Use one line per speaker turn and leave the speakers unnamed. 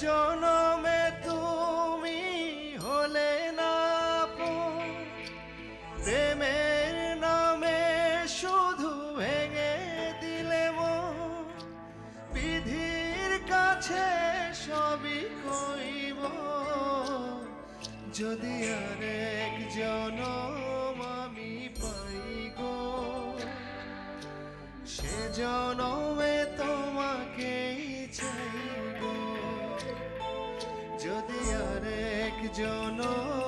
জনমে তুমি হলে না আপন, প্রেমের নামে শুধু ভেঙে দিলে মন। বিধির কাছে সবই কইব, যদি আরেক জনম আমি পাই গো, সে জনমে তোমাকেই চাইব। যদি আরেক জনম